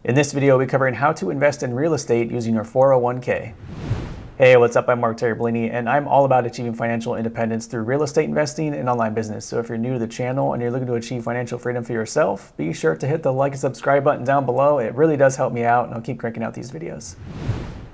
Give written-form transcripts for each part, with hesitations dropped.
In this video, we'll be covering how to invest in real estate using your 401k. Hey, what's up? I'm Mark Bellini, and I'm all about achieving financial independence through real estate investing and online business. So if you're new to the channel and you're looking to achieve financial freedom for yourself, be sure to hit the like and subscribe button down below. It really does help me out, and I'll keep cranking out these videos.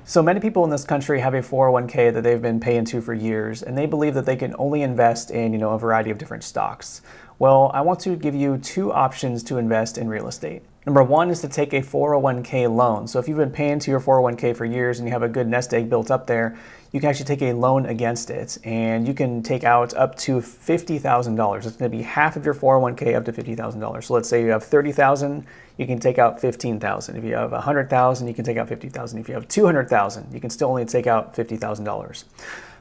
So many people in this country have a 401k that they've been paying to for years, and they believe that they can only invest in, a variety of different stocks. Well, I want to give you two options to invest in real estate. Number one is to take a 401k loan. So if you've been paying to your 401k for years and you have a good nest egg built up there, you can actually take a loan against it, and you can take out up to $50,000. It's going to be half of your 401k up to $50,000. So let's say you have $30,000, you can take out $15,000. If you have $100,000, you can take out $50,000. If you have $200,000, you can still only take out $50,000.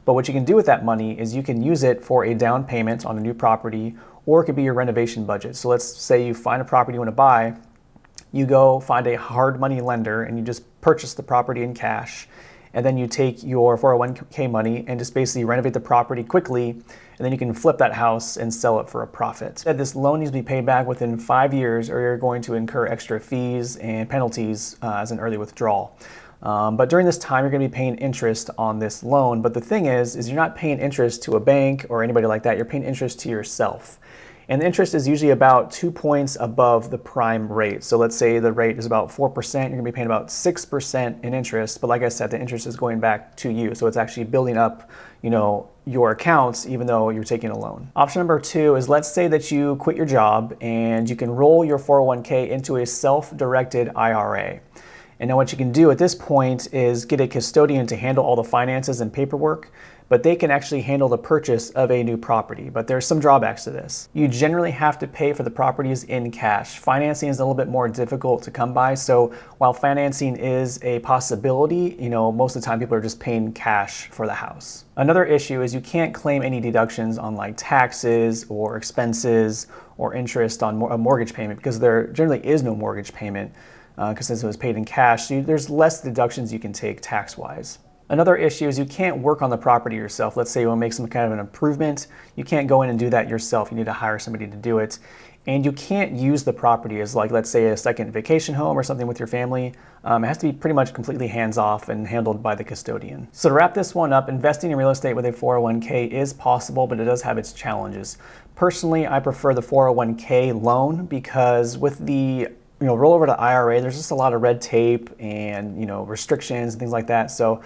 But what you can do with that money is you can use it for a down payment on a new property, or it could be your renovation budget. So let's say you find a property you want to buy, you go find a hard money lender and you just purchase the property in cash, and then you take your 401k money and just basically renovate the property quickly, and then you can flip that house and sell it for a profit. This loan needs to be paid back within 5 years, or you're going to incur extra fees and penalties as an early withdrawal. But during this time, you're going to be paying interest on this loan. But the thing is you're not paying interest to a bank or anybody like that. You're paying interest to yourself. And the interest is usually about 2 points above the prime rate. So let's say the rate is about 4%, you're gonna be paying about 6% in interest. But like I said, the interest is going back to you. So it's actually building up, your accounts, even though you're taking a loan. Option number two is, let's say that you quit your job and you can roll your 401k into a self-directed IRA. And now what you can do at this point is get a custodian to handle all the finances and paperwork, but they can actually handle the purchase of a new property. But there's some drawbacks to this. You generally have to pay for the properties in cash. Financing is a little bit more difficult to come by. So while financing is a possibility, most of the time people are just paying cash for the house. Another issue is you can't claim any deductions on like taxes or expenses or interest on a mortgage payment, because there generally is no mortgage payment. Because since it was paid in cash, there's less deductions you can take tax-wise. Another issue is you can't work on the property yourself. Let's say you want to make some kind of an improvement. You can't go in and do that yourself. You need to hire somebody to do it. And you can't use the property as, like, let's say a second vacation home or something with your family. It has to be pretty much completely hands-off and handled by the custodian. So to wrap this one up, investing in real estate with a 401k is possible, but it does have its challenges. Personally, I prefer the 401k loan, because with the roll over to IRA, there's just a lot of red tape and, restrictions and things like that. So,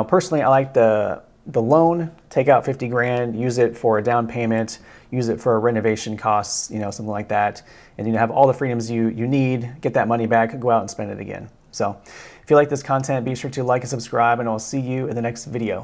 personally, I like the loan, take out 50 grand, use it for a down payment, use it for renovation costs, something like that. And, have all the freedoms you need, get that money back, go out and spend it again. So if you like this content, be sure to like and subscribe, and I'll see you in the next video.